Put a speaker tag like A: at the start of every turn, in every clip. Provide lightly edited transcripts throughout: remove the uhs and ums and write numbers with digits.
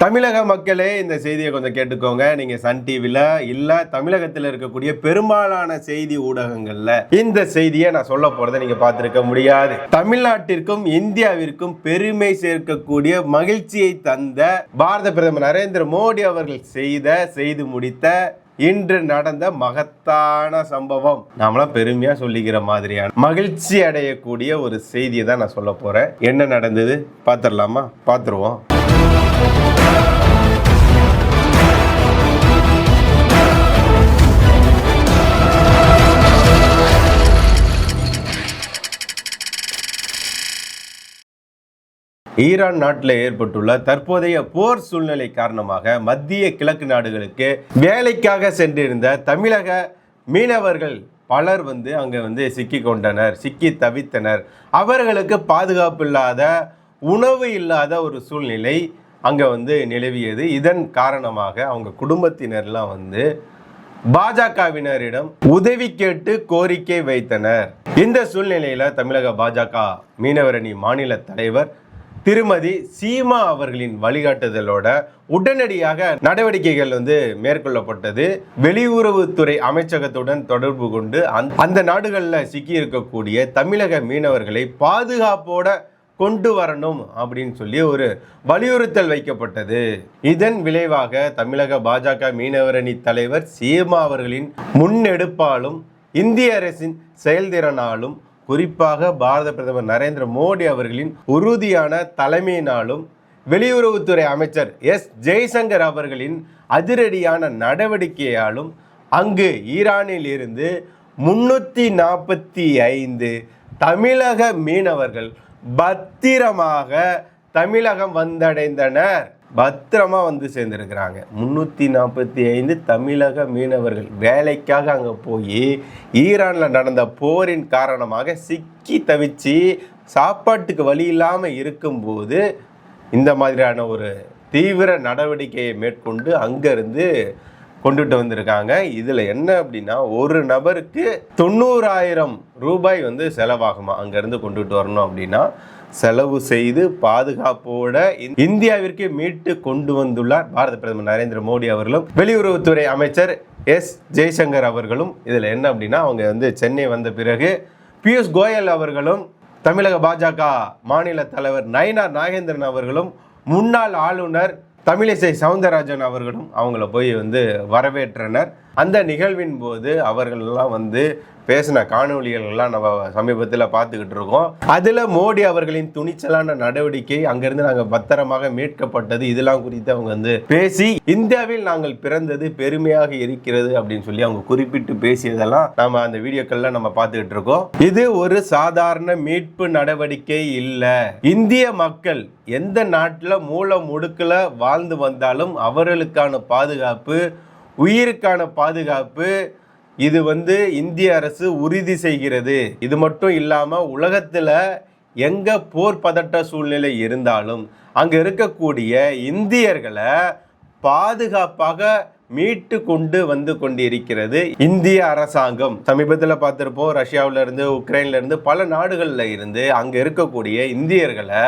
A: தமிழக மக்களே இந்த செய்தியை கொஞ்சம் கேட்டுக்கோங்க. நீங்க சன் டிவில இல்ல தமிழகத்தில் இருக்கக்கூடிய பெரும்பாலான செய்தி ஊடகங்கள்ல இந்த செய்தியை நான் சொல்ல போறதை நீங்க பார்த்திருக்க முடியாது. தமிழ்நாட்டிற்கும் இந்தியாவிற்கும் பெருமை சேர்க்கக்கூடிய மகிழ்ச்சியை தந்த பாரத பிரதமர் நரேந்திர மோடி அவர்கள் செய்து முடித்த இன்று நடந்த மகத்தான சம்பவம், நாமளாம் பெருமையா சொல்லிக்கிற மாதிரியான மகிழ்ச்சி அடையக்கூடிய ஒரு செய்தியை தான் நான் சொல்ல போறேன். என்ன நடந்தது பார்த்துடலாமா? பார்த்துருவோம். ஈரான் நாட்டில் ஏற்பட்டுள்ள தற்போதைய போர் சூழ்நிலை காரணமாக மத்திய கிழக்கு நாடுகளுக்கு வேலைக்காக சென்றிருந்த தமிழக மீனவர்கள் பலர் அங்கே சிக்கி கொண்டனர், சிக்கி தவித்தனர். அவர்களுக்கு பாதுகாப்பு இல்லாத, உணவு இல்லாத ஒரு சூழ்நிலை அங்கே நிலவியது. இதன் காரணமாக அவங்க குடும்பத்தினர்லாம் பாஜகவினரிடம் உதவி கேட்டு கோரிக்கை வைத்தனர். இந்த சூழ்நிலையில தமிழக பாஜக மீனவரணி மாநில தலைவர் திருமதி சீமா அவர்களின் வழிகாட்டுதலோட உடனடியாக நடவடிக்கைகள் மேற்கொள்ளப்பட்டது. வெளியுறவுத்துறை அமைச்சகத்துடன் தொடர்பு கொண்டு அந்த நாடுகளில் சிக்கி இருக்கக்கூடிய தமிழக மீனவர்களை பாதுகாப்போட கொண்டு வரணும் அப்படின்னு சொல்லி ஒரு வலியுறுத்தல் வைக்கப்பட்டது. இதன் விளைவாக தமிழக பாஜக மீனவரணி தலைவர் சீமா அவர்களின் முன்னெடுப்பாலும் இந்திய அரசின் செயல்திறனாலும், குறிப்பாக பாரத பிரதமர் நரேந்திர மோடி அவர்களின் உறுதியான தலைமையினாலும், வெளியுறவுத்துறை அமைச்சர் எஸ் ஜெய்சங்கர் அவர்களின் அதிரடியான நடவடிக்கையாலும் அங்கு ஈரானில் இருந்து 345 தமிழக மீனவர்கள் பத்திரமாக தமிழகம் வந்தடைந்தனர். பத்திரமா சேர்ந்திருக்கிறாங்க. 345 தமிழக மீனவர்கள் வேலைக்காக அங்கே போய் ஈரானில் நடந்த போரின் காரணமாக சிக்கி தவிச்சு சாப்பாட்டுக்கு வழி இல்லாமல் இருக்கும்போது இந்த மாதிரியான ஒரு தீவிர நடவடிக்கையை மேற்கொண்டு அங்கேருந்து கொண்டுட்டு வந்திருக்காங்க. இதில் என்ன அப்படின்னா, ஒரு நபருக்கு 90,000 ரூபாய் செலவாகுமா. அங்கேருந்து கொண்டுட்டு வரணும் அப்படின்னா செலவு செய்து பாதுகாப்போட இந்தியாவிற்கு மீட்டு கொண்டு வந்துள்ளார் பாரத பிரதமர் நரேந்திர மோடி அவர்களும் வெளியுறவுத்துறை அமைச்சர் எஸ் ஜெய்சங்கர் அவர்களும். இதில் என்ன அப்படின்னா, அவங்க சென்னை வந்த பிறகு பியூஷ் கோயல் அவர்களும், தமிழக பாஜக மாநில தலைவர் நயினார் நாகேந்திரன் அவர்களும், முன்னாள் ஆளுநர் தமிழிசை சவுந்தரராஜன் அவர்களும் அவங்கள போய் வரவேற்றனர். அந்த நிகழ்வின் போது அவர்கள்லாம் பேசின காணொலிகள்லாம் நம்ம சமீபத்தில் பார்த்துக்கிட்டு இருக்கோம். அதில் மோடி அவர்களின் துணிச்சலான நடவடிக்கை, அங்கிருந்து நாங்கள் பத்திரமாக மீட்கப்பட்டது, இதெல்லாம் குறித்து அவங்க பேசி இந்தியாவில் நாங்கள் பிறந்தது பெருமையாக இருக்கிறது அப்படின்னு சொல்லி அவங்க குறிப்பிட்டு பேசியதெல்லாம் நம்ம அந்த வீடியோக்கள்ல நம்ம பார்த்துக்கிட்டு இருக்கோம். இது ஒரு சாதாரண மீட்பு நடவடிக்கை இல்லை. இந்திய மக்கள் எந்த நாட்டில் மூல முடுக்கில் வாழ்ந்து வந்தாலும் அவர்களுக்கான பாதுகாப்பு, உயிருக்கான பாதுகாப்பு இது இந்திய அரசு உறுதி செய்கிறது. இது மட்டும் இல்லாமல் உலகத்தில் எங்கே போர் பதட்ட சூழ்நிலை இருந்தாலும் அங்கே இருக்கக்கூடிய இந்தியர்களை பாதுகாப்பாக மீட்டு கொண்டு கொண்டிருக்கிறது இந்திய அரசாங்கம். சமீபத்தில் பார்த்துருப்போம், ரஷ்யாவில இருந்து, உக்ரைன்ல இருந்து, பல நாடுகளில் இருந்து அங்கே இருக்கக்கூடிய இந்தியர்களை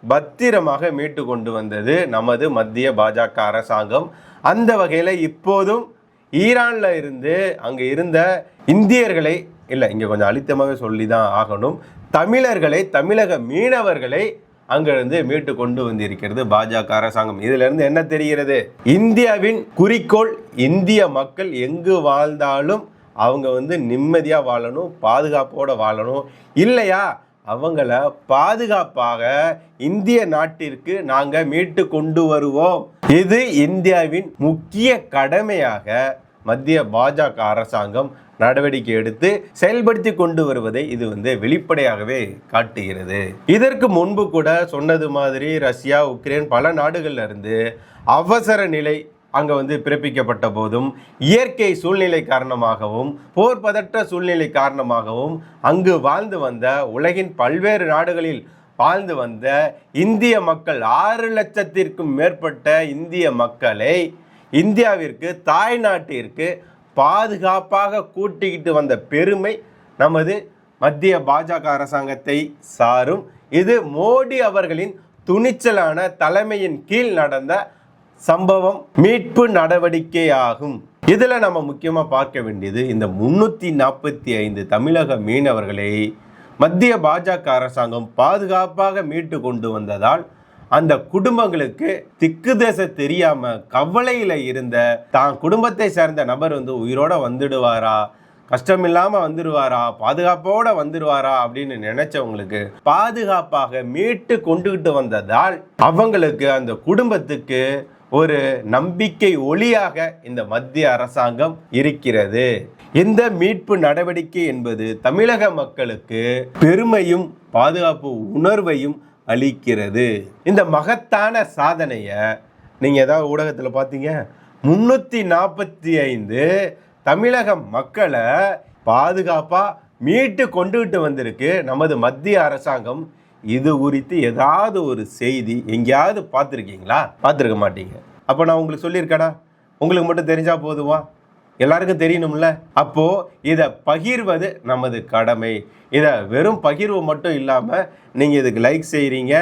A: பத்திரமாக மீட்டு கொண்டு வந்தது நமது மத்திய பாஜக அரசாங்கம். அந்த வகையில் இப்போதும் ஈரான்ல இருந்து அங்கே இருந்த இந்தியர்களை, இல்லை இங்கே கொஞ்சம் அழுத்தமாக சொல்லி தான் ஆகணும், தமிழர்களை, தமிழக மீனவர்களை அங்கிருந்து மீட்டு கொண்டு வந்திருக்கிறது பாஜக அரசாங்கம். இதுல இருந்து என்ன தெரிகிறது? இந்தியாவின் குறிக்கோள் இந்திய மக்கள் எங்கு வாழ்ந்தாலும் அவங்க நிம்மதியாக வாழணும், பாதுகாப்போட வாழணும். இல்லையா அவங்கள பாதுகாப்பாக இந்திய நாட்டிற்கு நாங்கள் மீட்டு கொண்டு வருவோம். இது இந்தியாவின் முக்கிய கடமையாக மத்திய பாஜக அரசாங்கம் நடவடிக்கை எடுத்து செயல்படுத்தி கொண்டு வருவதை இது வெளிப்படையாகவே காட்டுகிறது. இதற்கு முன்பு கூட சொன்னது மாதிரி ரஷ்யா, உக்ரைன் பல நாடுகள்ல இருந்து அவசர நிலை அங்கே பிறப்பிக்கப்பட்ட போதும், இயற்கை சூழ்நிலை காரணமாகவும், போர் பதற்ற சூழ்நிலை காரணமாகவும் அங்கு வாழ்ந்து வந்த உலகின் பல்வேறு நாடுகளில் வாழ்ந்து வந்த இந்திய மக்கள் 6 லட்சத்திற்கும் மேற்பட்ட இந்திய மக்களை இந்தியாவிற்கு, தாய்நாட்டிற்கு பாதுகாப்பாக கூட்டிக்கிட்டு வந்த பெருமை நமது மத்திய பாஜக அரசாங்கத்தை சாரும். இது மோடி அவர்களின் துணிச்சலான தலைமையின் கீழ் நடந்த சம்பவம் மீட்பு நடவடிக்கை ஆகும். இதுல நம்ம முக்கியமா பார்க்க வேண்டியது, இந்த 345 தமிழக மீனவர்களை மத்திய பாஜக அரசாங்கம் பாதுகாப்பாக மீட்டு கொண்டு வந்ததால் அந்த குடும்பங்களுக்கு திக்கு திசை தெரியாம கவலையில இருந்த தான் குடும்பத்தை சேர்ந்த நபர் உயிரோட வந்துடுவாரா, கஷ்டம் இல்லாம வந்துடுவாரா, பாதுகாப்போட வந்துடுவாரா அப்படின்னு நினைச்சவங்களுக்கு பாதுகாப்பாக மீட்டு கொண்டுகிட்டு வந்ததால் அவங்களுக்கு, அந்த குடும்பத்துக்கு ஒரு நம்பிக்கை ஒளியாக இந்த மத்திய அரசாங்கம் இருக்கிறது. இந்த மீட்பு நடவடிக்கை என்பது தமிழக மக்களுக்கு பெருமையும் பாதுகாப்பு உணர்வையும் அளிக்கிறது. இந்த மகத்தான சாதனைய நீங்க ஏதாவது ஊடகத்தில் பார்த்தீங்க? 345 தமிழக மக்களை பாதுகாப்பா மீட்டு கொண்டுகிட்டு வந்திருக்கு நமது மத்திய அரசாங்கம். இது குறித்து ஏதாவது ஒரு செய்தி எங்கேயாவது பார்த்துருக்கீங்களா? பார்த்துருக்க மாட்டீங்க. அப்போ நான் உங்களுக்கு சொல்லியிருக்கேனா? உங்களுக்கு மட்டும் தெரிஞ்சா போதுமா? எல்லாருக்கும் தெரியணும்ல. அப்போ இதை பகிர்வது நமது கடமை. இதை வெறும் பகிர்வு மட்டும் இல்லாமல் நீங்கள் இதுக்கு லைக் செய்கிறீங்க,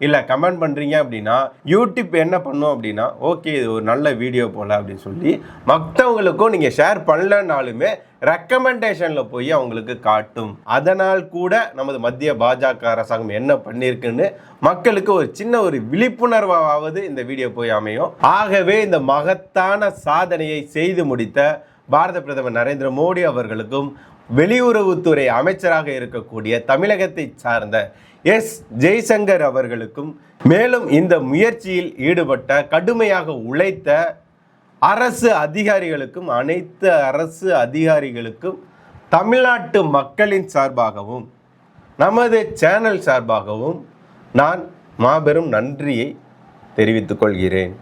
A: இல்லை கமெண்ட் பண்ணுறீங்க அப்படின்னா யூடியூப் என்ன பண்ணும் அப்படின்னா, ஓகே இது ஒரு நல்ல வீடியோ போல் அப்படின்னு சொல்லி மற்றவங்களுக்கும் நீங்கள் ஷேர் பண்ணலனாலுமே ரெக்கமெண்டேஷனில் போய் அவங்களுக்கு காட்டும். அதனால் கூட நமது மத்திய பாஜக அரசாங்கம் என்ன பண்ணியிருக்குன்னு மக்களுக்கு ஒரு சின்ன ஒரு விழிப்புணர்வாவது இந்த வீடியோ போய் அமையும். ஆகவே இந்த மகத்தான சாதனையை செய்து முடித்த பாரத பிரதமர் நரேந்திர மோடி அவர்களுக்கும் வெளியுறவுத்துறை அமைச்சராக இருக்கக்கூடிய தமிழகத்தை சார்ந்த எஸ் ஜெய்சங்கர் அவர்களுக்கும், மேலும் இந்த முயற்சியில் ஈடுபட்ட கடுமையாக உழைத்த அரசு அதிகாரிகளுக்கும், அனைத்து அரசு அதிகாரிகளுக்கும் தமிழ்நாட்டு மக்களின் சார்பாகவும் நமது சேனல் சார்பாகவும் நான் மாபெரும் நன்றியை தெரிவித்துக் கொள்கிறேன்.